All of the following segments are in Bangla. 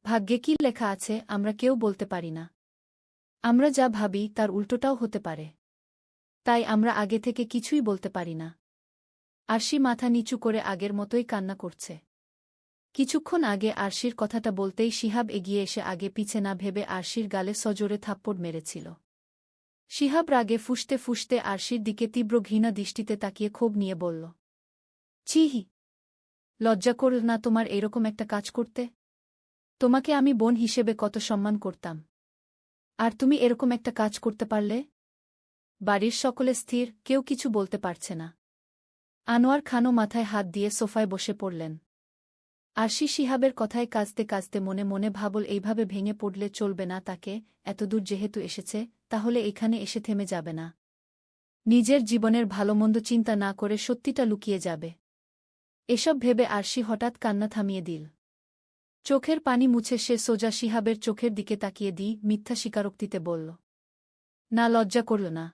ভাগ্যে কি লেখা আছে আমরা কেউ বলতে পারি না। আমরা যা ভাবি তার উল্টোটাও হতে পারে। তাই আমরা আগে থেকে কিছুই বলতে পারি না। আরশি মাথা নিচু করে আগের মতোই কান্না করছে। কিছুক্ষণ আগে আরশির কথাটা বলতেই শিহাব এগিয়ে এসে আগে পিছে না ভেবে আরশির গালে সজোরে থাপ্পড় মেরেছিল। শিহাব রাগে ফুঁসতে ফুঁসতে আরশির দিকে তীব্র ঘৃণা দৃষ্টিতে তাকিয়ে ক্ষোভ নিয়ে বলল, ছিহি! লজ্জা করল না তোমার এরকম একটা কাজ করতে? তোমাকে আমি বোন হিসেবে কত সম্মান করতাম, আর তুমি এরকম একটা কাজ করতে পারলে? বাড়ির সকলে স্থির, কেউ কিছু বলতে পারছে না। আনোয়ার খানও মাথায় হাত দিয়ে সোফায় বসে পড়লেন। আরশি শিহাবের কথায় কাঁদতে কাঁদতে মনে মনে ভাবল এইভাবে ভেঙে পড়লে চলবে না তাকে, এতদূর যেহেতু এসেছে তাহলে এখানে এসে থেমে যাবে না। নিজের জীবনের ভালোমন্দ চিন্তা না করে সত্যিটা লুকিয়ে যাবে। এসব ভেবে আরশি হঠাৎ কান্না থামিয়ে দিল। চোখের পানি মুছে সে সোজা শিহাবের চোখের দিকে তাকিয়ে মিথ্যা স্বীকারোক্তিতে বলল, না, লজ্জা করল না।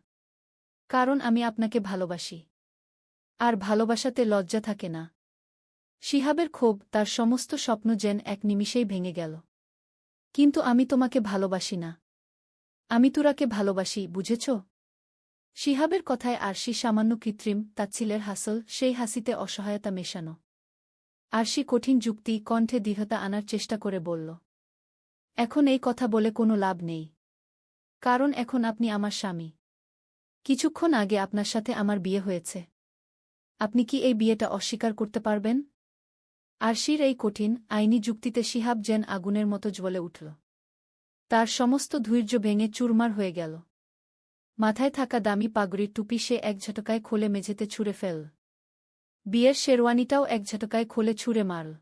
কারণ আমি আপনাকে ভালোবাসি। আর ভালোবাসাতে লজ্জা থাকে না। শিহাবের ক্ষোভ, তার সমস্ত স্বপ্ন যেন এক নিমিষেই ভেঙে গেল। কিন্তু আমি তোমাকে ভালোবাসি না। আমি তুরাকে ভালোবাসি, বুঝেছ? শিহাবের কথায় আরশি সামান্য কৃত্রিম তাচ্ছিলের হাসল, সেই হাসিতে অসহায়তা মেশানো। আরশি কঠিন যুক্তি কণ্ঠে দৃঢ়তা আনার চেষ্টা করে বলল, এখন এই কথা বলে কোনো লাভ নেই। কারণ এখন আপনি আমার স্বামী। কিছুক্ষণ আগে আপনার সাথে আমার বিয়ে হয়েছে। আপনি কি এই বিয়েটা অস্বীকার করতে পারবেন? আরশির এই কঠিন আইনি যুক্তিতে শিহাব যেন আগুনের মতো জ্বলে উঠল। তার সমস্ত ধৈর্য ভেঙে চুরমার হয়ে গেল। মাথায় থাকা দামি পাগড়ির টুপি সে এক ঝটকায় খুলে মেঝেতে ছুঁড়ে ফেল। বিয়ের শেরওয়ানিটাও এক ঝটকায় খুলে ছুঁড়ে মারল।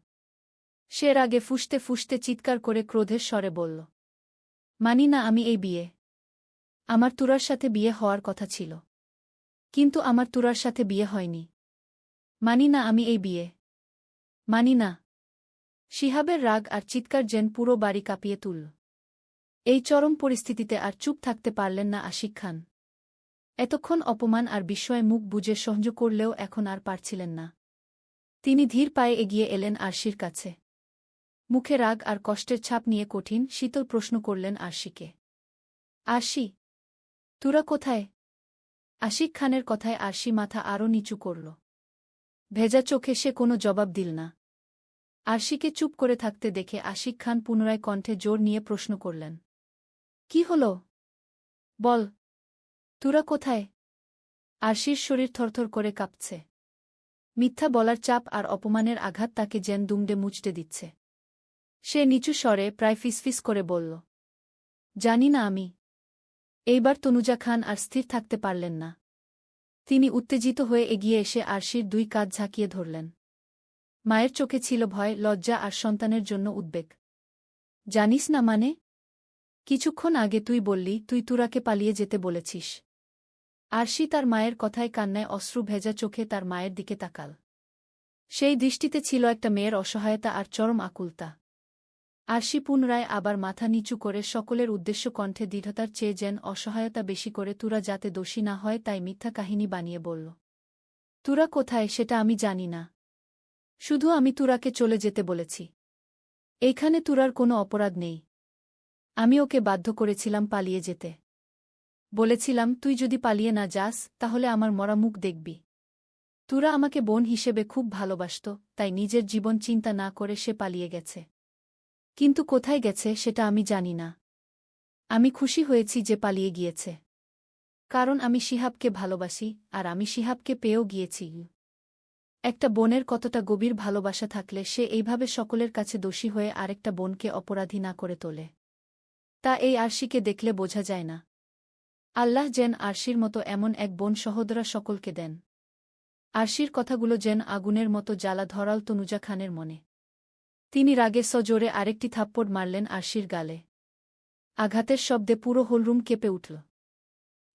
সে রাগে ফুঁসতে ফুঁসতে চিৎকার করে ক্রোধের স্বরে বলল, মানি না আমি এই বিয়ে। আমার তুরার সাথে বিয়ে হওয়ার কথা ছিল। কিন্তু আমার তুরার সাথে বিয়ে হয়নি। মানি না আমি এই বিয়ে। মানি না। শিহাবের রাগ আর চিৎকার যেন পুরো বাড়ি কাঁপিয়ে তুলল। এই চরম পরিস্থিতিতে আর চুপ থাকতে পারলেন না আশিক খান। এতক্ষণ অপমান আর বিস্ময়ে মুখ বুজে সহ্য করলেও এখন আর পারছিলেন না। তিনি ধীর পায়ে এগিয়ে এলেন আরশির কাছে। মুখে রাগ আর কষ্টের ছাপ নিয়ে কঠিন শীতল প্রশ্ন করলেন আরশিকে, আরশি, তুরা কোথায়? আশিক খানের কথায় আরশি মাথা আরও নিচু করল। ভেজা চোখে সে কোনো জবাব দিল না। আরশিকে চুপ করে থাকতে দেখে আশিক খান পুনরায় কণ্ঠে জোর নিয়ে প্রশ্ন করলেন, কি হল? বল, তুরা কোথায়? আরশির শরীর থরথর করে কাঁপছে। মিথ্যা বলার চাপ আর অপমানের আঘাত তাকে যেন দুমড়ে মুচড়ে দিচ্ছে। সে নিচু স্বরে প্রায় ফিসফিস করে বলল, জানি না আমি। এইবার তনুজা খান আর স্থির থাকতে পারলেন না। তিনি উত্তেজিত হয়ে এগিয়ে এসে আরশির দুই কাঁধ ঝাঁকিয়ে ধরলেন। মায়ের চোখে ছিল ভয়, লজ্জা আর সন্তানের জন্য উদ্বেগ। জানিস না মানে? কিছুক্ষণ আগে তুই বললি তুই তুরাকে পালিয়ে যেতে বলেছিস। আরশি তার মায়ের কথায় কান্নায় অশ্রু ভেজা চোখে তার মায়ের দিকে তাকাল। সেই দৃষ্টিতে ছিল একটা মেয়ের অসহায়তা আর চরম আকুলতা। আরশি পুনরায় আবার মাথা নিচু করে সকলের উদ্দেশ্য কণ্ঠে দৃঢ়তার চেয়ে যেন অসহায়তা বেশি করে তুরা যাতে দোষী না হয় তাই মিথ্যা কাহিনী বানিয়ে বলল, তুরা কোথায় সেটা আমি জানি না। শুধু আমি তুরাকে চলে যেতে বলেছি। এইখানে তুরার কোনো অপরাধ নেই। আমি ওকে বাধ্য করেছিলাম পালিয়ে যেতে। বলেছিলাম তুই যদি পালিয়ে না যাস তাহলে আমার মরা মুখ দেখবি। তুরা আমাকে বোন হিসেবে খুব ভালোবাসত, তাই নিজের জীবন চিন্তা না করে সে পালিয়ে গেছে। কিন্তু কোথায় গেছে সেটা আমি জানি না। আমি খুশি হয়েছি যে পালিয়ে গিয়েছে। কারণ আমি শিহাবকে ভালোবাসি, আর আমি শিহাবকে পেয়েও গিয়েছি। একটা বোনের কতটা গভীর ভালোবাসা থাকলে সে এইভাবে সকলের কাছে দোষী হয়ে আরেকটা বোনকে অপরাধী না করে তোলে। তা এই আরশিকে দেখলে বোঝা যায় না। আল্লাহ যেন আরশির মতো এমন এক বোন সহোদরা সকলকে দেন। আরশির কথাগুলো যেন আগুনের মতো জ্বালা ধরাল তনুজা খানের মনে। তিনি রাগে সজোরে আরেকটি থাপ্পড় মারলেন আরশির গালে। আঘাতের শব্দে পুরো হলরুম কেঁপে উঠল।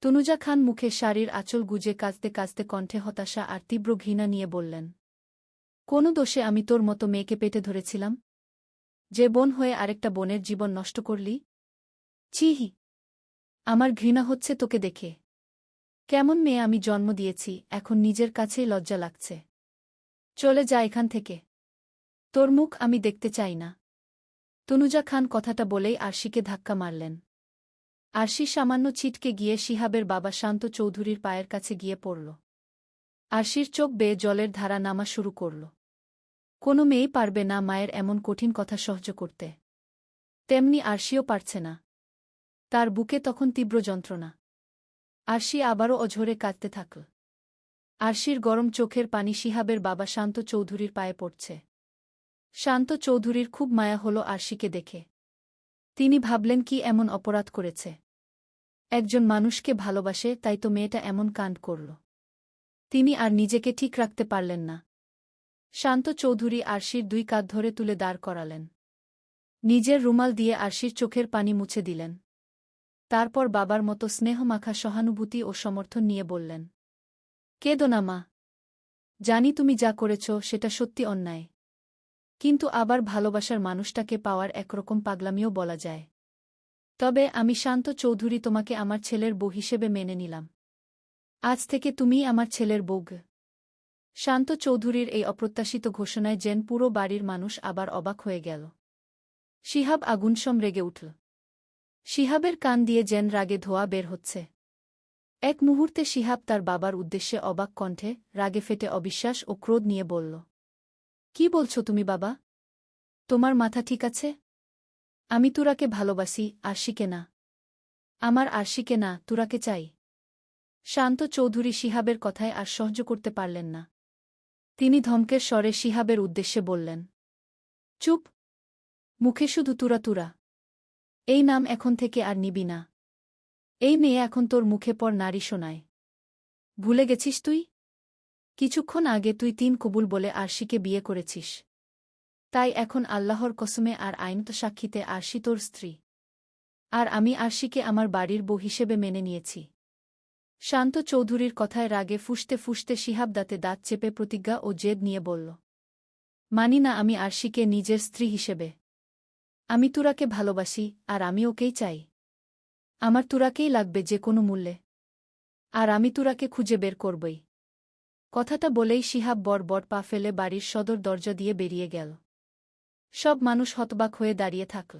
তনুজা খান মুখে শাড়ির আঁচল গুজে কাঁদতে কাঁদতে কণ্ঠে হতাশা আর তীব্র ঘৃণা নিয়ে বললেন, কোন দোষে আমি তোর মতো মেয়েকে পেটে ধরেছিলাম? যে বোন হয়ে আরেকটা বোনের জীবন নষ্ট করলি? ছিহি! আমার ঘৃণা হচ্ছে তোকে দেখে। কেমন মেয়ে আমি জন্ম দিয়েছি, এখন নিজের কাছেই লজ্জা লাগছে। চলে যা এখান থেকে। তোর মুখ আমি দেখতে চাই না। তনুজা খান কথাটা বলেই আরশিকে ধাক্কা মারলেন। আরশি সামান্য ছিটকে গিয়ে শিহাবের বাবা শান্ত চৌধুরীর পায়ের কাছে গিয়ে পড়ল। আরশির চোখ বেয়ে জলের ধারা নামা শুরু করল। কোনো মেয়েই পারবে না মায়ের এমন কঠিন কথা সহ্য করতে। তেমনি আরশিও পারছে না। তার বুকে তখন তীব্র যন্ত্রণা। আরশি আবারও অঝরে কাঁদতে থাকল। আরশির গরম চোখের পানি শিহাবের বাবা শান্ত চৌধুরীর পায়ে পড়ছে। শান্ত চৌধুরীর খুব মায়া হল আরশিকে দেখে। তিনি ভাবলেন কি এমন অপরাধ করেছে। একজন মানুষকে ভালোবাসে তাই তো মেয়েটা এমন কাণ্ড করল। তিনি আর নিজেকে ঠিক রাখতে পারলেন না। শান্ত চৌধুরী আরশির 2 কাঁধ ধরে তুলে দাঁড় করালেন। নিজের রুমাল দিয়ে আরশির চোখের পানি মুছে দিলেন। তারপর বাবার মতো স্নেহমাখা সহানুভূতি ও সমর্থন নিয়ে বললেন, কেঁদো না মা। জানি তুমি যা করেছ সেটা সত্যি অন্যায়। কিন্তু আবার ভালোবাসার মানুষটাকে পাওয়ার একরকম পাগলামিও বলা যায়। তবে আমি শান্ত চৌধুরী তোমাকে আমার ছেলের বউ হিসেবে মেনে নিলাম। আজ থেকে তুমিই আমার ছেলের বউ। শান্ত চৌধুরীর এই অপ্রত্যাশিত ঘোষণায় যেন পুরো বাড়ির মানুষ আবার অবাক হয়ে গেল। শিহাব আগুনসম রেগে উঠল। শিহাবের কান দিয়ে যেন রাগে ধোঁয়া বের হচ্ছে। এক মুহূর্তে শিহাব তার বাবার উদ্দেশ্যে অবাক কণ্ঠে রাগে ফেটে অবিশ্বাস ও ক্রোধ নিয়ে বলল, কি বলছো তুমি বাবা? তোমার মাথা ঠিক আছে? আমি তুরাকে ভালোবাসি, আরশিকে না। আমার আরশিকে না, তুরাকে চাই। শান্ত চৌধুরী শিহাবের কথায় আর সহ্য করতে পারলেন না। তিনি ধমকের স্বরে শিহাবের উদ্দেশ্যে বললেন, চুপ! মুখে শুধু তুরা তুরা। এই নাম এখন থেকে আর নিবি না। এই মেয়ে এখন তোর মুখে পর নারী শোনায়। ভুলে গেছিস তুই? কিছুক্ষণ আগে তুই 3 কবুল বলে আরশিকে বিয়ে করেছিস। তাই এখন আল্লাহর কসমে আর আইনত সাক্ষীতে আরশি তোর স্ত্রী। আর আমি আরশিকে আমার বাড়ির বউ হিসেবে মেনে নিয়েছি। শান্ত চৌধুরীর কথায় রাগে ফুঁসতে ফুঁসতে শিহাব দাঁতে দাঁত চেপে প্রতিজ্ঞা ও জেদ নিয়ে বলল, মানি না আমি আরশিকে নিজের স্ত্রী হিসেবে। আমি তুরাকে ভালোবাসি, আর আমি ওকেই চাই। আমার তুরাকেই লাগবে যে কোনো মূল্যে। আর আমি তুরাকে খুঁজে বের করবই। কথাটা বলেই শিহাব বড় পা ফেলে বাড়ির সদর দরজা দিয়ে বেরিয়ে গেল। সব মানুষ হতবাক হয়ে দাঁড়িয়ে থাকল।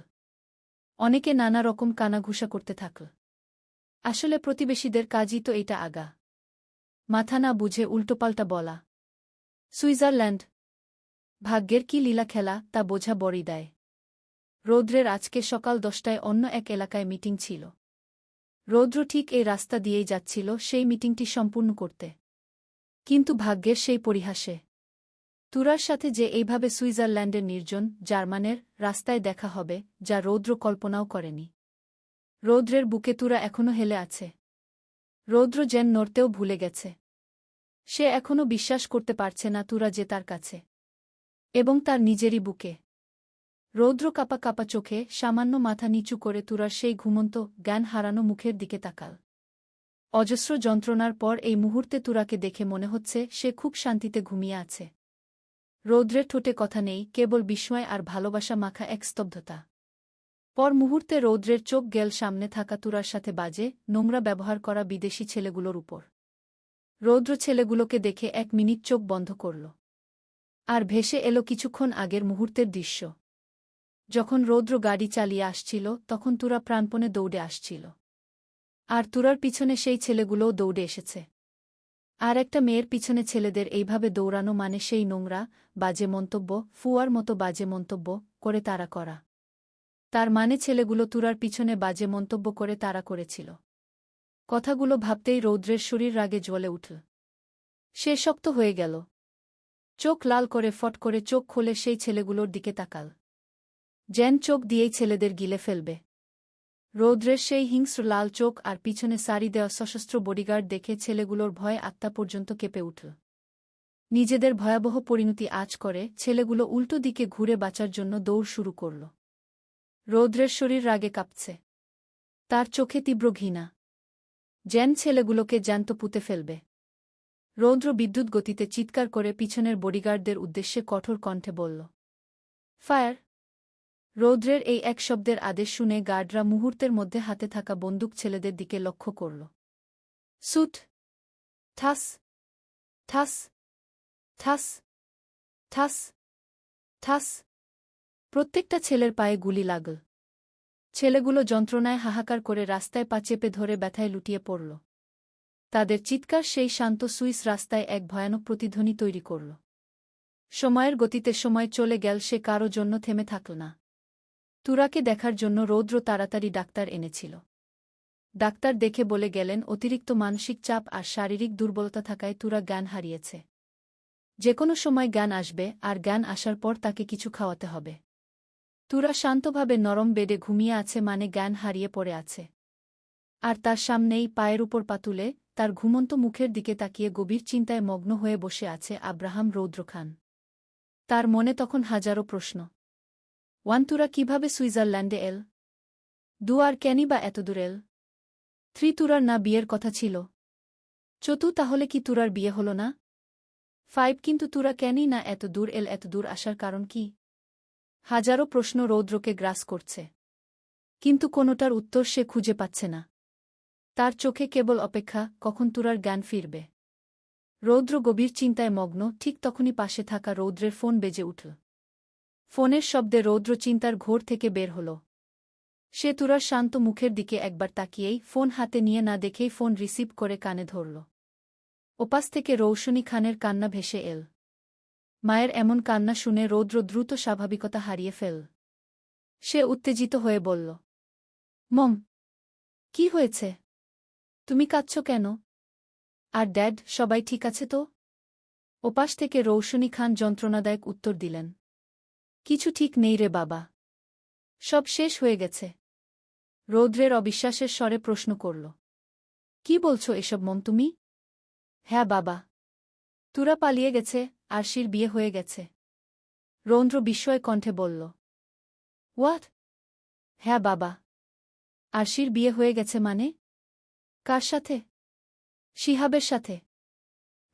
অনেকে নানা রকম কানাঘুষা করতে থাকল। আসলে প্রতিবেশীদের কাজই তো এটা আগা মাথা না বুঝে উল্টোপাল্টা বলা। সুইজারল্যান্ড ভাগ্যের কি লীলা খেলা তা বোঝা বড়ই দেয়। রৌদ্রের আজকে সকাল 10টায় অন্য এক এলাকায় মিটিং ছিল। রৌদ্র ঠিক এই রাস্তা দিয়েই যাচ্ছিল সেই মিটিংটি সম্পূর্ণ করতে। কিন্তু ভাগ্যের সেই পরিহাসে তুরার সাথে যে এইভাবে সুইজারল্যান্ডের নির্জন জার্মানের রাস্তায় দেখা হবে, যা রৌদ্র কল্পনাও করেনি। রৌদ্রের বুকে তুরা এখনো হেলে আছে। রৌদ্র যেন নড়তেও ভুলে গেছে। সে এখনো বিশ্বাস করতে পারছে না তুরা যে তার কাছে, এবং তার নিজেরই বুকে। রৌদ্র কাপা কাপা চোখে সামান্য মাথা নিচু করে তুরার সেই ঘুমন্ত জ্ঞান হারানো মুখের দিকে তাকাল। অজস্র যন্ত্রণার পর এই মুহূর্তে তুরাকে দেখে মনে হচ্ছে সে খুব শান্তিতে ঘুমিয়ে আছে। রৌদ্রের ঠোঁটে কথা নেই, কেবল বিস্ময় আর ভালোবাসা মাখা এক স্তব্ধতা। পর মুহূর্তে রৌদ্রের চোখ গেল সামনে থাকা তুরার সাথে বাজে নোংরা ব্যবহার করা বিদেশি ছেলেগুলোর উপর। রৌদ্র ছেলেগুলোকে দেখে 1 মিনিট চোখ বন্ধ করল। আর ভেসে এলো কিছুক্ষণ আগের মুহূর্তের দৃশ্য। যখন রৌদ্র গাড়ি চালিয়ে আসছিল তখন তুরা প্রাণপণে দৌড়ে আসছিল। আর তুরার পিছনে সেই ছেলেগুলোও দৌড়ে এসেছে। আর একটা মেয়ের পিছনে ছেলেদের এইভাবে দৌড়ানো মানে সেই নোংরা, বাজে মন্তব্য, ফুয়ার মতো বাজে মন্তব্য করে তাড়া করা। তার মানে ছেলেগুলো তুরার পিছনে বাজে মন্তব্য করে তাড়া করেছিল। কথাগুলো ভাবতেই রৌদ্রের শরীর রাগে জ্বলে উঠল। সে শক্ত হয়ে গেল। চোখ লাল করে ফট করে চোখ খুলে সেই ছেলেগুলোর দিকে তাকাল। যেন চোখ দিয়েই ছেলেদের গিলে ফেলবে। রৌদ্রের সেই হিংস্র লাল চোখ আর পিছনে সারি দেওয়া সশস্ত্র বডিগার্ড দেখে ছেলেগুলোর ভয়ে আত্মা পর্যন্ত কেঁপে উঠল। নিজেদের ভয়াবহ পরিণতি আঁচ করে ছেলেগুলো উল্টো দিকে ঘুরে বাঁচার জন্য দৌড় শুরু করল। রৌদ্রের শরীর রাগে কাঁপছে। তার চোখে তীব্র ঘৃণা। যেন ছেলেগুলোকে জ্যান্ত পুঁতে ফেলবে। রৌদ্র বিদ্যুৎ গতিতে চিৎকার করে পিছনের বডিগার্ডদের উদ্দেশ্যে কঠোর কণ্ঠে বলল, ফায়ার! রৌদ্রের এই এক শব্দের আদেশ শুনে গার্ডরা মুহূর্তের মধ্যে হাতে থাকা বন্দুক ছেলেদের দিকে লক্ষ্য করল। সুট! ঠাস! ঠাস! ঠাস! ঠাস! ঠাস! প্রত্যেকটা ছেলের পায়ে গুলি লাগল। ছেলেগুলো যন্ত্রণায় হাহাকার করে রাস্তায় পা চেপে ধরে ব্যথায় লুটিয়ে পড়ল। তাদের চিৎকার সেই শান্ত সুইস রাস্তায় এক ভয়ানক প্রতিধ্বনি তৈরি করল। সময়ের গতিতে সময় চলে গেল, সে কারো জন্য থেমে থাকল না। তুরাকে দেখার জন্য রৌদ্র তাড়াতাড়ি ডাক্তার এনেছিল। ডাক্তার দেখে বলে গেলেন, অতিরিক্ত মানসিক চাপ আর শারীরিক দুর্বলতা থাকায় তুরা জ্ঞান হারিয়েছে। যে কোনো সময় জ্ঞান আসবে, আর জ্ঞান আসার পর তাকে কিছু খাওয়াতে হবে। তুরা শান্তভাবে নরম বেডে ঘুমিয়ে আছে, মানে জ্ঞান হারিয়ে পড়ে আছে। আর তার সামনেই পায়ের উপর পা তুলে তার ঘুমন্ত মুখের দিকে তাকিয়ে গভীর চিন্তায় মগ্ন হয়ে বসে আছে আব্রাহাম রৌদ্র খান। তার মনে তখন হাজারো প্রশ্ন। তুরা কিভাবে সুইজারল্যান্ডে এল? আর কেনই বা এতদূর এল? তুরার না বিয়ের কথা ছিল? তাহলে কি তুরার বিয়ে হল না? কিন্তু তুরা কেনই না এত দূর এল? এত দূর আসার কারণ কি? হাজারো প্রশ্ন রৌদ্রকে গ্রাস করছে, কিন্তু কোনোটার উত্তর সে খুঁজে পাচ্ছে না। তার চোখে কেবল অপেক্ষা, কখন তুরার জ্ঞান ফিরবে। রৌদ্র গভীর চিন্তায় মগ্ন, ঠিক তখনই পাশে থাকা রৌদ্রের ফোন বেজে উঠল। ফোনের শব্দে রৌদ্র চিন্তার ঘোর থেকে বের হল। সে তুরার শান্ত মুখের দিকে একবার তাকিয়েই ফোন হাতে নিয়ে না দেখেই ফোন রিসিভ করে কানে ধরল। ওপাশ থেকে রৌশনী খানের কান্না ভেসে এল। মায়ের এমন কান্না শুনে রৌদ্র দ্রুত স্বাভাবিকতা হারিয়ে ফেল। সে উত্তেজিত হয়ে বলল, মম, কি হয়েছে? তুমি কাঁদছ কেন? আর ড্যাড, সবাই ঠিক আছে তো? ওপাশ থেকে রৌশনী খান যন্ত্রণাদায়ক উত্তর দিলেন, কিছু ঠিক নেই রে বাবা, সব শেষ হয়ে গেছে। রৌদ্রের অবিশ্বাসের স্বরে প্রশ্ন করল, কি বলছো এসব মম তুমি? হ্যাঁ বাবা, তুরা পালিয়ে গেছে, আরশির বিয়ে হয়ে গেছে। রৌদ্র বিস্ময় কণ্ঠে বলল, হোয়াট? হ্যাঁ বাবা, আরশির বিয়ে হয়ে গেছে মানে? কার সাথে? শিহাবের সাথে।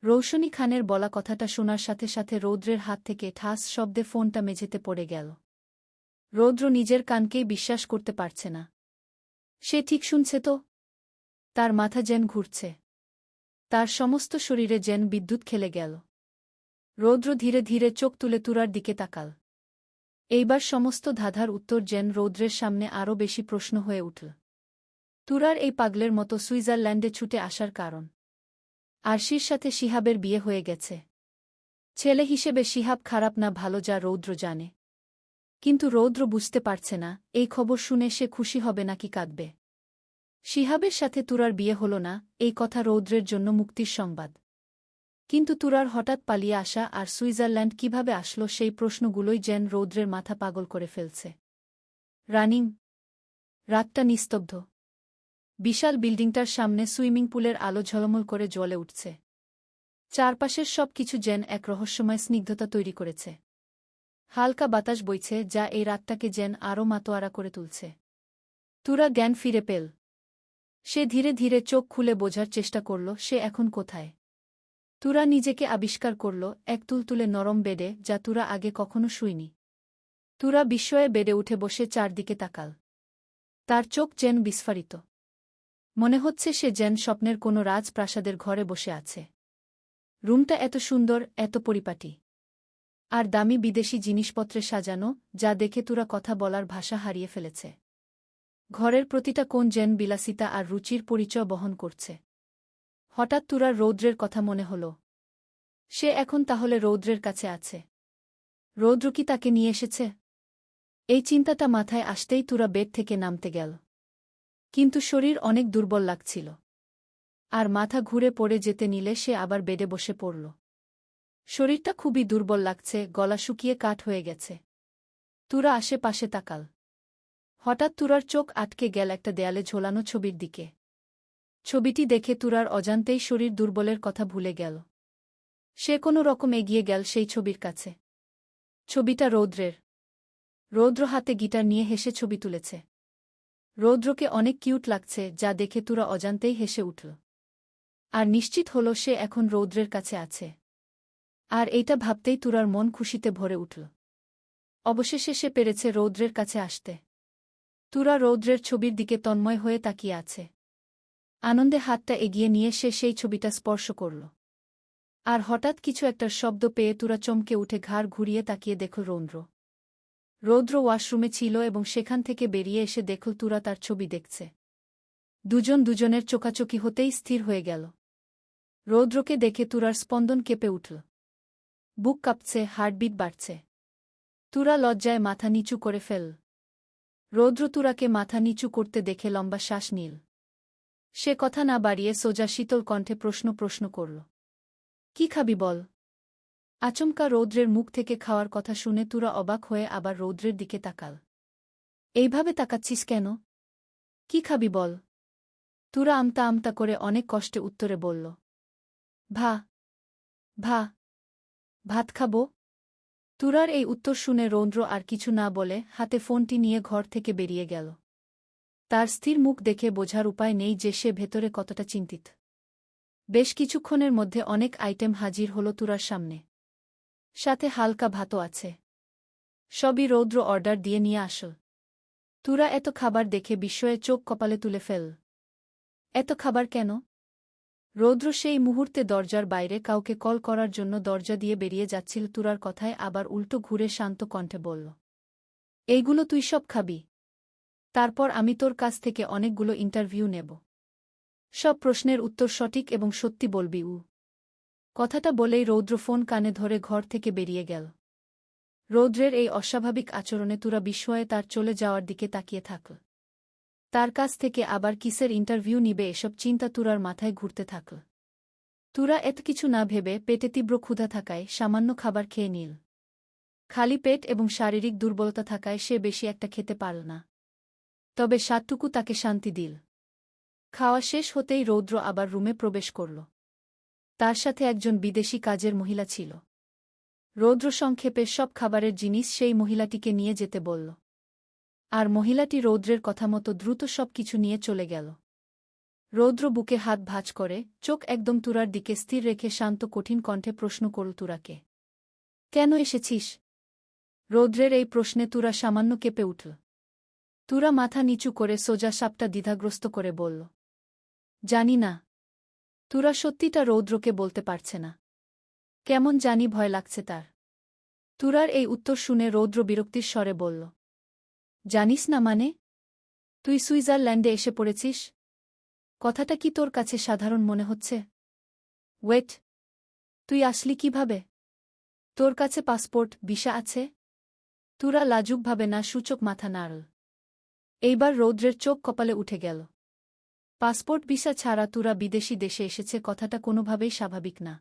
রৌশনী খানের বলা কথাটা শোনার সাথে সাথে রৌদ্রের হাত থেকে ঠাস শব্দে ফোনটা মেঝেতে পড়ে গেল। রৌদ্র নিজের কানকেই বিশ্বাস করতে পারছে না। সে ঠিক শুনছে তো? তার মাথা যেন ঘুরছে, তার সমস্ত শরীরে যেন বিদ্যুৎ খেলে গেল। রৌদ্র ধীরে ধীরে চোখ তুলে তুরার দিকে তাকাল। এইবার সমস্ত ধাঁধার উত্তর যেন রৌদ্রের সামনে আরও বেশি প্রশ্ন হয়ে উঠল। তুরার এই পাগলের মতো সুইজারল্যান্ডে ছুটে আসার কারণ? আরশির সাথে শিহাবের বিয়ে হয়ে গেছে। ছেলে হিসেবে শিহাব খারাপ না ভালো যা রৌদ্র জানে, কিন্তু রৌদ্র বুঝতে পারছে না এই খবর শুনে সে খুশি হবে নাকি কাঁদবে। শিহাবের সাথে তুরার বিয়ে হল না, এই কথা রৌদ্রের জন্য মুক্তির সংবাদ। কিন্তু তুরার হঠাৎ পালিয়ে আসা আর সুইজারল্যান্ড কিভাবে আসলো, সেই প্রশ্নগুলোই যেন রৌদ্রের মাথা পাগল করে ফেলছে। রানিং। রাতটা নিস্তব্ধ। বিশাল বিল্ডিংটার সামনে সুইমিং পুলের আলো ঝলমল করে জ্বলে উঠছে। চারপাশের সব কিছু যেন এক রহস্যময় স্নিগ্ধতা তৈরি করেছে। হালকা বাতাস বইছে, যা এই রাতটাকে যেন আরও মাতোয়ারা করে তুলছে। তুরা জ্ঞান ফিরে পেল। সে ধীরে ধীরে চোখ খুলে বোঝার চেষ্টা করল সে এখন কোথায়। তুরা নিজেকে আবিষ্কার করল এক তুলতুলে নরম বেডে, যা তুরা আগে কখনো শুয়নি। তুরা বিস্ময়ে বেডে উঠে বসে চারদিকে তাকাল। তার চোখ যেন বিস্ফারিত। মনে হচ্ছে সে যেন স্বপ্নের কোনো রাজপ্রাসাদের ঘরে বসে আছে। রুমটা এত সুন্দর, এত পরিপাটি, আর দামি বিদেশি জিনিসপত্রে সাজানো, যা দেখে তুরা কথা বলার ভাষা হারিয়ে ফেলেছে। ঘরের প্রতিটা কোণ যেন বিলাসিতা আর রুচির পরিচয় বহন করছে। হঠাৎ তুরার রৌদ্রের কথা মনে হল। সে এখন তাহলে রৌদ্রের কাছে আছে। রৌদ্র কি তাকে নিয়ে এসেছে? এই চিন্তাটা মাথায় আসতেই তুরা বেড থেকে নামতে গেল। কিন্তু শরীর অনেক দুর্বল লাগছিল। আর মাথা ঘুরে পড়ে যেতে নিলে সে আবার বেডে বসে পড়ল। শরীরটা খুবই দুর্বল লাগছে, গলা শুকিয়ে কাঠ হয়ে গেছে। তুরা আশেপাশে তাকাল। হঠাৎ তুরার চোখ আটকে গেল একটা দেয়ালে ঝোলানো ছবির দিকে। ছবিটি দেখে তুরার অজান্তেই শরীর দুর্বলের কথা ভুলে গেল। সে কোনো রকম এগিয়ে গেল সেই ছবির কাছে। ছবিটা রৌদ্রের। রৌদ্র হাতে গিটার নিয়ে হেসে ছবি তুলেছে। রৌদ্রকে অনেক কিউট লাগছে, যা দেখে তুরা অজান্তেই হেসে উঠল। আর নিশ্চিত হল সে এখন রৌদ্রের কাছে আছে। আর এইটা ভাবতেই তুরার মন খুশিতে ভরে উঠল। অবশেষে সে পেরেছে রৌদ্রের কাছে আসতে। তুরা রৌদ্রের ছবির দিকে তন্ময় হয়ে তাকিয়ে আছে। আনন্দে হাতটা এগিয়ে নিয়ে সে সেই ছবিটা স্পর্শ করল। আর হঠাৎ কিছু একটার শব্দ পেয়ে তুরা চমকে উঠে ঘাড় ঘুরিয়ে তাকিয়ে দেখল রৌদ্র। রৌদ্র ওয়াশরুমে ছিল এবং সেখান থেকে বেরিয়ে এসে দেখল তুরা তার ছবি দেখছে। দুজন দুজনের চোখাচোখি হতেই স্থির হয়ে গেল। রৌদ্রকে দেখে তুরার স্পন্দন কেঁপে উঠল। বুক কাঁপছে, হার্টবিট বাড়ছে। তুরা লজ্জায় মাথা নিচু করে ফেল। রৌদ্র তুরাকে মাথা নিচু করতে দেখে লম্বা শ্বাস নিল। সে কথা না বাড়িয়ে সোজা শীতল কণ্ঠে প্রশ্ন করল। কি খাবি বল? আচমকা রৌদ্রের মুখ থেকে খাওয়ার কথা শুনে তুরা অবাক হয়ে আবার রৌদ্রের দিকে তাকাল। এইভাবে তাকাচ্ছিস কেন? কি খাবি বল? তুরা আমতা আমতা করে অনেক কষ্টে উত্তরে বলল, ভা ভা ভাত খাবো। তুরার এই উত্তর শুনে রৌদ্র আর কিছু না বলে হাতে ফোনটি নিয়ে ঘর থেকে বেরিয়ে গেল। তার স্থির মুখ দেখে বোঝার উপায় নেই যে সে ভেতরে কতটা চিন্তিত। বেশ কিছুক্ষণের মধ্যে অনেক আইটেম হাজির হল তুরার সামনে। সাথে হালকা ভাতও আছে। সবই রৌদ্র অর্ডার দিয়ে নিয়ে আসল। তুরা এত খাবার দেখে বিস্ময়ে চোখ কপালে তুলে ফেল। এত খাবার কেন? রৌদ্র সেই মুহূর্তে দরজার বাইরে কাউকে কল করার জন্য দরজা দিয়ে বেরিয়ে যাচ্ছিল। তুরার কথায় আবার উল্টো ঘুরে শান্ত কণ্ঠে বলল, এইগুলো তুই সব খাবি? তারপর আমি তোর কাছ থেকে অনেকগুলো ইন্টারভিউ নেব। সব প্রশ্নের উত্তর সঠিক এবং সত্যি বলবি। কথাটা বলেই রৌদ্র ফোন কানে ধরে ঘর থেকে বেরিয়ে গেল। রৌদ্রের এই অস্বাভাবিক আচরণে তুরা বিস্ময়ে তার চলে যাওয়ার দিকে তাকিয়ে থাকল। তার কাছ থেকে আবার কিসের ইন্টারভিউ নিবে এসব চিন্তা তুরার মাথায় ঘুরতে থাকল। তুরা এত কিছু না ভেবে পেটে তীব্র ক্ষুধা থাকায় সামান্য খাবার খেয়ে নিল। খালি পেট এবং শারীরিক দুর্বলতা থাকায় সে বেশি একটা খেতে পারল না। তবে স্বাদটুকু তাকে শান্তি দিল। খাওয়া শেষ হতেই রৌদ্র আবার রুমে প্রবেশ করল। তার সাথে একজন বিদেশি কাজের মহিলা ছিল। রৌদ্র সংক্ষেপে সব খাবারের জিনিস সেই মহিলাটিকে নিয়ে যেতে বলল। আর মহিলাটি রৌদ্রের কথামতো দ্রুত সব কিছু নিয়ে চলে গেল। রৌদ্র বুকে হাত ভাঁজ করে চোখ একদম তুরার দিকে স্থির রেখে শান্ত কঠিন কণ্ঠে প্রশ্ন করল, তুরাকে কেন এসেছিস? রৌদ্রের এই প্রশ্নে তুরা সামান্য কেঁপে উঠল। তুরা মাথা নিচু করে সোজা সাপটা দ্বিধাগ্রস্ত করে বলল, জানি না। তুরা সত্যিটা রৌদ্রকে বলতে পারছে না। কেমন জানি ভয় লাগছে তার। তুরার এই উত্তর শুনে রৌদ্র বিরক্তির স্বরে বলল, জানিস না মানে? তুই সুইজারল্যান্ডে এসে পড়েছিস? কথাটা কি তোর কাছে সাধারণ মনে হচ্ছে? ওয়েট, তুই আসলি কিভাবে? তোর কাছে পাসপোর্ট, ভিসা আছে? তুরা লাজুকভাবে না সূচক মাথা নাড়ল। এইবার রৌদ্রের চোখ কপালে উঠে গেল। পাসপোর্ট ভিসা ছাড়া তুরা বিদেশি দেশে এসেছে কথাটা কোনোভাবেই স্বাভাবিক না।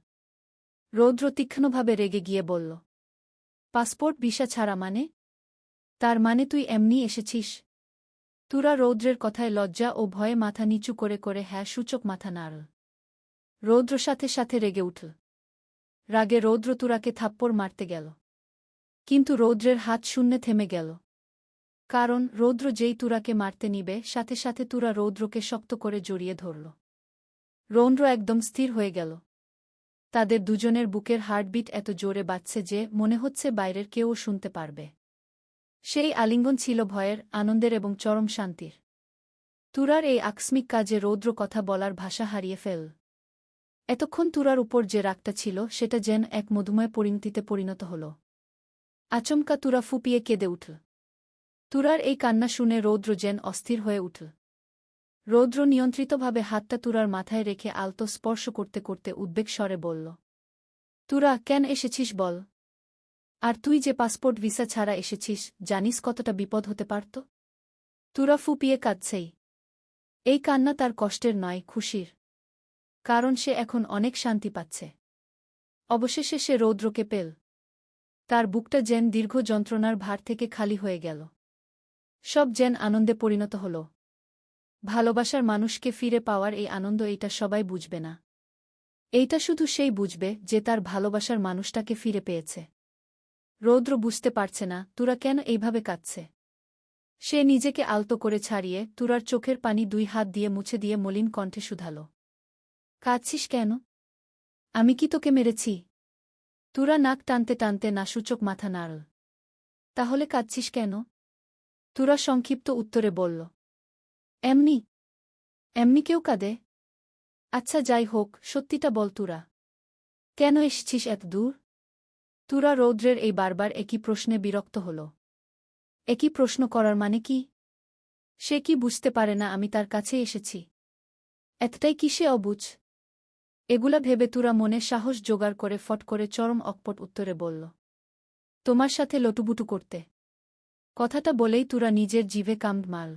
রৌদ্র তীক্ষ্ণভাবে রেগে গিয়ে বলল, পাসপোর্ট ভিসা ছাড়া মানে? তার মানে তুই এমনি এসেছিস? তুরা রৌদ্রের কথায় লজ্জা ও ভয়ে মাথা নিচু করে করে হ্যাঁ সূচক মাথা নাড়ল। রৌদ্র সাথে সাথে রেগে উঠল। রাগে রৌদ্র তুরাকে থাপ্পড় মারতে গেল। কিন্তু রৌদ্রের হাত শূন্যে থেমে গেল। কারণ রৌদ্র যেই তুরাকে মারতে নিবে সাথে সাথে তুরা রৌদ্রকে শক্ত করে জড়িয়ে ধরল। রৌদ্র একদম স্থির হয়ে গেল। তাদের দুজনের বুকের হার্টবিট এত জোরে বাজছে যে মনে হচ্ছে বাইরের কেউও শুনতে পারবে। সেই আলিঙ্গন ছিল ভয়ের, আনন্দের এবং চরম শান্তির। তুরার এই আকস্মিক কাজে রৌদ্র কথা বলার ভাষা হারিয়ে ফেল। এতক্ষণ তুরার উপর যে রাগটা ছিল সেটা যেন এক মধুময় পরিণতিতে পরিণত হল। আচমকা তুরা ফুপিয়ে কেঁদে উঠল। তুরার এই কান্না শুনে রৌদ্র যেন অস্থির হয়ে উঠল। রৌদ্র নিয়ন্ত্রিতভাবে হাতটা তুরার মাথায় রেখে আলতো স্পর্শ করতে করতে উদ্বেগ স্বরে বলল, তুরা কেন এসেছিস বল? আর তুই যে পাসপোর্ট ভিসা ছাড়া এসেছিস, জানিস কতটা বিপদ হতে পারত? তুরা ফুপিয়ে কাঁদছেই। এই কান্না তার কষ্টের নয়, খুশির। কারণ সে এখন অনেক শান্তি পাচ্ছে। অবশেষে সে রৌদ্রকে পেল। তার বুকটা যেন দীর্ঘ যন্ত্রণার ভার থেকে খালি হয়ে গেল। সব যেন আনন্দে পরিণত হল। ভালোবাসার মানুষকে ফিরে পাওয়ার এই আনন্দ এইটা সবাই বুঝবে না। এইটা শুধু সেই বুঝবে যে তার ভালোবাসার মানুষটাকে ফিরে পেয়েছে। রৌদ্র বুঝতে পারছে না তুরা কেন এইভাবে কাঁদছে। সে নিজেকে আলতো করে ছাড়িয়ে তুরার চোখের পানি দুই হাত দিয়ে মুছে দিয়ে মলিন কণ্ঠে শুধাল, কাঁদছিস কেন? আমি কি তোকে মেরেছি? তুরা নাক টানতে টানতে নাসূচক মাথা নাড়ল। তাহলে কাঁদছিস কেন? তুরা সংক্ষিপ্ত উত্তরে বলল, এমনি। এমনি কেউ কাঁদে? আচ্ছা যাই হোক, সত্যিটা বল তুরা। কেন এসেছিস এত দূর? তুরা রৌদ্রের এই বারবার একই প্রশ্নে বিরক্ত হল। একই প্রশ্ন করার মানে কি? সে কি বুঝতে পারে না আমি তার কাছে এসেছি? এতটাই কি সে অবুঝ? এগুলা ভেবে তুরা মনে সাহস জোগাড় করে ফট করে চরম অকপট উত্তরে বলল, তোমার সাথে লটুবুটু করতে। কথাটা বলেই তুরা নিজের জিভে কামড় মারল।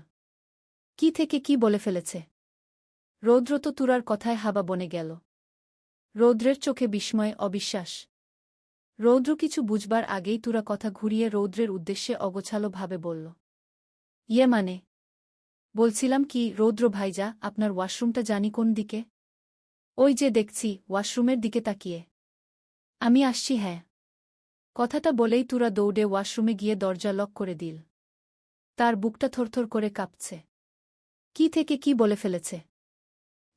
কি থেকে কি বলে ফেলেছে? রৌদ্র তো তুরার কথায় হাবা বনে গেল। রৌদ্রের চোখে বিস্ময়, অবিশ্বাস। রৌদ্র কিছু বুঝবার আগেই তুরা কথা ঘুরিয়ে রৌদ্রের উদ্দেশ্যে অগোছালো ভাবে বলল, ইয়ে মানে, বলছিলাম কি রৌদ্র ভাইজা, আপনার ওয়াশরুমটা জানি কোন দিকে? ওই যে দেখছি, ওয়াশরুমের দিকে তাকিয়ে। আমি আসছি। হ্যাঁ। কথাটা বলেই তুরা দৌড়ে ওয়াশরুমে গিয়ে দরজা লক করে দিল। তার বুকটা থরথর করে কাঁপছে। কি থেকে কি বলে ফেলেছে?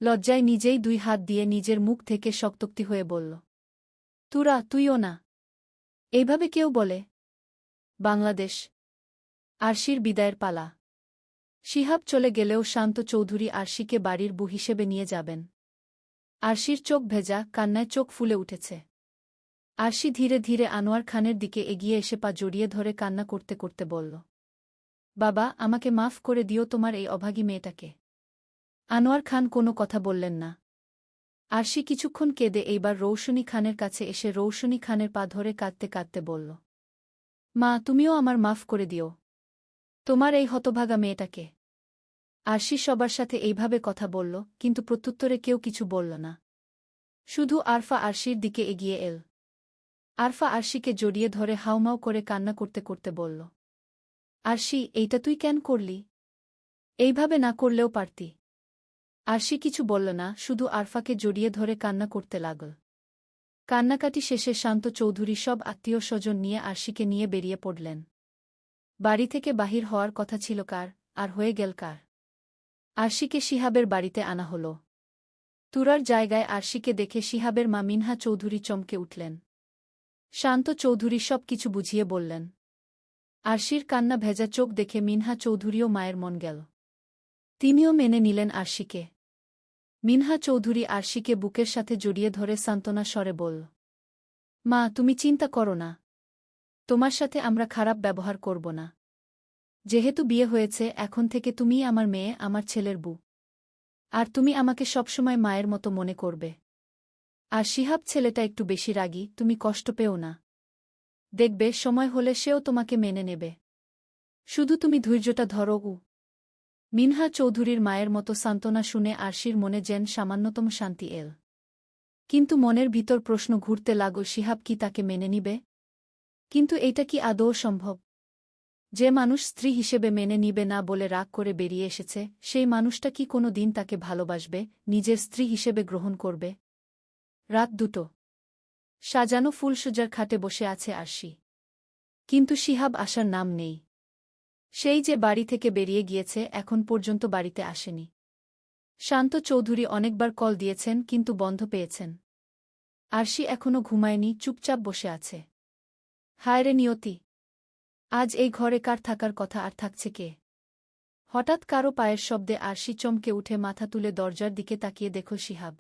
লজ্জায় নিজেই 2 হাত দিয়ে নিজের মুখ থেকে শক্তোক্তি হয়ে বলল, তুরা, তুইও না। এইভাবে কেউ বলে? বাংলাদেশ। আরশির বিদায়ের পালা। শিহাব চলে গেলেও শান্ত চৌধুরী আরশিকে বাড়ির বউ হিসেবে নিয়ে যাবেন। আরশির চোখ ভেজা, কান্নায় চোখ ফুলে উঠেছে। আরশি ধীরে ধীরে আনোয়ার খানের দিকে এগিয়ে এসে পা জড়িয়ে ধরে কান্না করতে করতে বলল, বাবা, আমাকে মাফ করে দিও তোমার এই অভাগী মেয়েটাকে। আনোয়ার খান কোনো কথা বললেন না। আরশি কিছুক্ষণ কেঁদে এইবার রৌশনী খানের কাছে এসে রৌশনী খানের পা ধরে কাঁদতে কাঁদতে বলল, মা, তুমিও আমার মাফ করে দিও তোমার এই হতভাগা মেয়েটাকে। আরশি সবার সাথে এইভাবে কথা বলল, কিন্তু প্রত্যুত্তরে কেউ কিছু বলল না। শুধু আরফা আরশির দিকে এগিয়ে এল। আরফা আরশিকে জড়িয়ে ধরে হাউমাউ করে কান্না করতে করতে বলল, আরশি, এইটা তুই কেন করলি? এইভাবে না করলেও পারতি। আরশি কিছু বলল না, শুধু আরফাকে জড়িয়ে ধরে কান্না করতে লাগল। কান্নাকাটি শেষে শান্ত চৌধুরী সব আত্মীয় স্বজন নিয়ে আরশিকে নিয়ে বেরিয়ে পড়লেন। বাড়ি থেকে বাহির হওয়ার কথা ছিল কার, আর হয়ে গেল কার? আরশিকে শিহাবের বাড়িতে আনা হল। তুরার জায়গায় আরশিকে দেখে শিহাবের মা মিনহা চৌধুরী চমকে উঠলেন। শান্ত চৌধুরী সব কিছু বুঝিয়ে বললেন। আরশির কান্না ভেজা চোখ দেখে মিনহা চৌধুরীও মায়ের মন গেল। তিনিও মেনে নিলেন আরশিকে। মিনহা চৌধুরী আরশিকে বুকের সাথে জড়িয়ে ধরে সান্ত্বনা স্বরে বলল, মা, তুমি চিন্তা করো না। তোমার সাথে আমরা খারাপ ব্যবহার করব না। যেহেতু বিয়ে হয়েছে, এখন থেকে তুমিই আমার মেয়ে, আমার ছেলের বউ। আর তুমি আমাকে সবসময় মায়ের মতো মনে করবে। আর শিহাব ছেলেটা একটু বেশি রাগী, তুমি কষ্ট পেও না। দেখবে সময় হলে সেও তোমাকে মেনে নেবে। শুধু তুমি ধৈর্যটা ধরো। মিনহা চৌধুরীর মায়ের মতো সান্ত্বনা শুনে আরশির মনে যেন সামান্যতম শান্তি এল। কিন্তু মনের ভিতর প্রশ্ন ঘুরতে লাগল, শিহাব কি তাকে মেনে নিবে? কিন্তু এইটা কি আদৌ সম্ভব? যে মানুষ স্ত্রী হিসেবে মেনে নিবে না বলে রাগ করে বেরিয়ে এসেছে, সেই মানুষটা কি কোনো দিন তাকে ভালোবাসবে, নিজের স্ত্রী হিসেবে গ্রহণ করবে? রাত 2টো। সাজানো ফুলসজ্জার খাটে বসে আছে আরশি। কিন্তু শিহাব আসার নাম নেই। সেই যে বাড়ি থেকে বেরিয়ে গিয়েছে, এখন পর্যন্ত বাড়িতে আসেনি। শান্ত চৌধুরী অনেকবার কল দিয়েছেন, কিন্তু বন্ধ পেয়েছেন। আরশি এখনো ঘুমায়নি, চুপচাপ বসে আছে। হায় রে নিয়তি! আজ এই ঘরে কার থাকার কথা, আর থাকছে কে? হঠাৎ কারো পায়ের শব্দে আরশি চমকে উঠে মাথা তুলে দরজার দিকে তাকিয়ে দেখল শিহাব।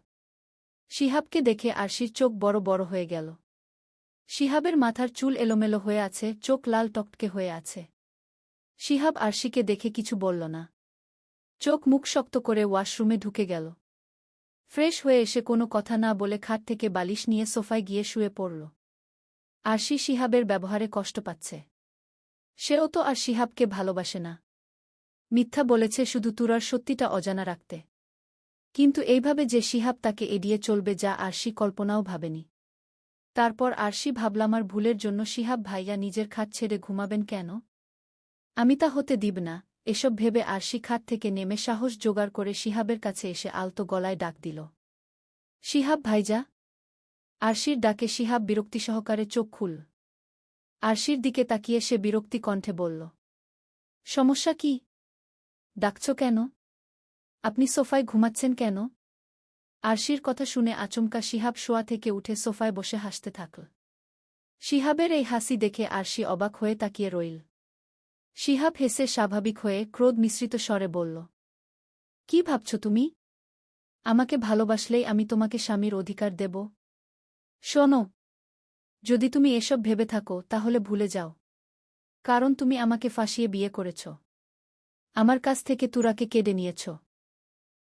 শিহাবকে দেখে আরশির চোখ বড় বড় হয়ে গেল। শিহাবের মাথার চুল এলোমেলো হয়ে আছে, চোখ লাল টকটকে হয়ে আছে। শিহাব আরশিকে দেখে কিছু বলল না। চোখ মুখ শক্ত করে ওয়াশরুমে ঢুকে গেল। ফ্রেশ হয়ে এসে কোনো কথা না বলে খাট থেকে বালিশ নিয়ে সোফায় গিয়ে শুয়ে পড়ল। আরশি শিহাবের ব্যবহারে কষ্ট পাচ্ছে। সেও তো আর শিহাবকে ভালোবাসে না। মিথ্যা বলেছে শুধু তুরার সত্যিটা অজানা রাখতে। কিন্তু এইভাবে যে শিহাব তাকে এড়িয়ে চলবে, যা আরশি কল্পনাও ভাবেনি। তারপর আরশি ভাবলাম, আর ভুলের জন্য শিহাব ভাইয়া নিজের খাট ছেড়ে ঘুমাবেন কেন? আমি তা হতে দিব না। এসব ভেবে আরশি খাট থেকে নেমে সাহস জোগাড় করে শিহাবের কাছে এসে আলতো গলায় ডাক দিল, শিহাব ভাইজা। আরশির ডাকে শিহাব বিরক্তি সহকারে চোখ খুল। আরশির দিকে তাকিয়ে সে বিরক্তি কণ্ঠে বলল, সমস্যা কি? ডাকছ কেন? আপনি সোফায় ঘুমাচ্ছেন কেন? আরশির কথা শুনে আচমকা শিহাব শোয়া থেকে উঠে সোফায় বসে হাসতে থাকল। শিহাবের এই হাসি দেখে আরশি অবাক হয়ে তাকিয়ে রইল। শিহাব হেসে স্বাভাবিক হয়ে ক্রোধ মিশ্রিত স্বরে বলল, কি ভাবছ তুমি? আমাকে ভালোবাসলেই আমি তোমাকে স্বামীর অধিকার দেব? শোনো, যদি তুমি এসব ভেবে থাকো তাহলে ভুলে যাও। কারণ তুমি আমাকে ফাঁসিয়ে বিয়ে করেছ। আমার কাছ থেকে তুরাকে কেড়ে নিয়েছ।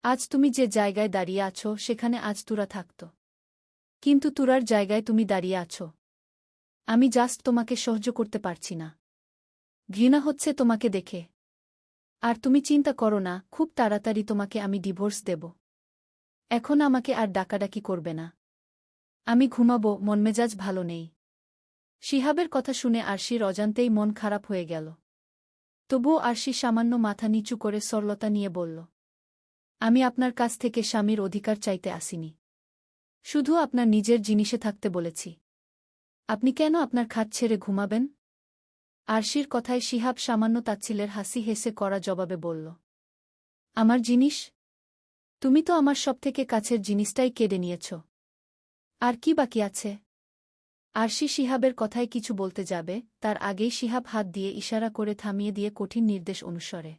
আজ তুমি যে জায়গায় দাঁড়িয়ে আছো সেখানে আজ তুরা থাকত। কিন্তু তুরার জায়গায় তুমি দাঁড়িয়ে আছো। আমি জাস্ট তোমাকে সহ্য করতে পারছি না। ঘৃণা হচ্ছে তোমাকে দেখে। আর তুমি চিন্তা করো না, খুব তাড়াতাড়ি তোমাকে আমি ডিভোর্স দেব। এখন আমাকে আর ডাকাডাকি করবে না। আমি ঘুমাবো, মনমেজাজ ভালো নেই। শিহাবের কথা শুনে আরশির অজান্তেই মন খারাপ হয়ে গেল। তবুও আরশি সামান্য মাথা নিচু করে সরলতা নিয়ে বলল, আমি আপনার কাছ থেকে স্বামীর অধিকার চাইতে আসিনি। শুধু আপনার নিজের জিনিসে থাকতে বলেছি। আপনি কেন আপনার খাট ছেড়ে ঘুমাবেন? আরশির কথায় শিহাব সামান্য তাচ্ছিলের হাসি হেসে করা জবাবে বলল, আমার জিনিস? তুমি তো আমার সবথেকে কাছের জিনিসটাই কেড়ে নিয়েছ। আর কি বাকি আছে? আরশি শিহাবের কথায় কিছু বলতে যাবে, তার আগেই শিহাব হাত দিয়ে ইশারা করে থামিয়ে দিয়ে কঠিন নির্দেশ অনুসরে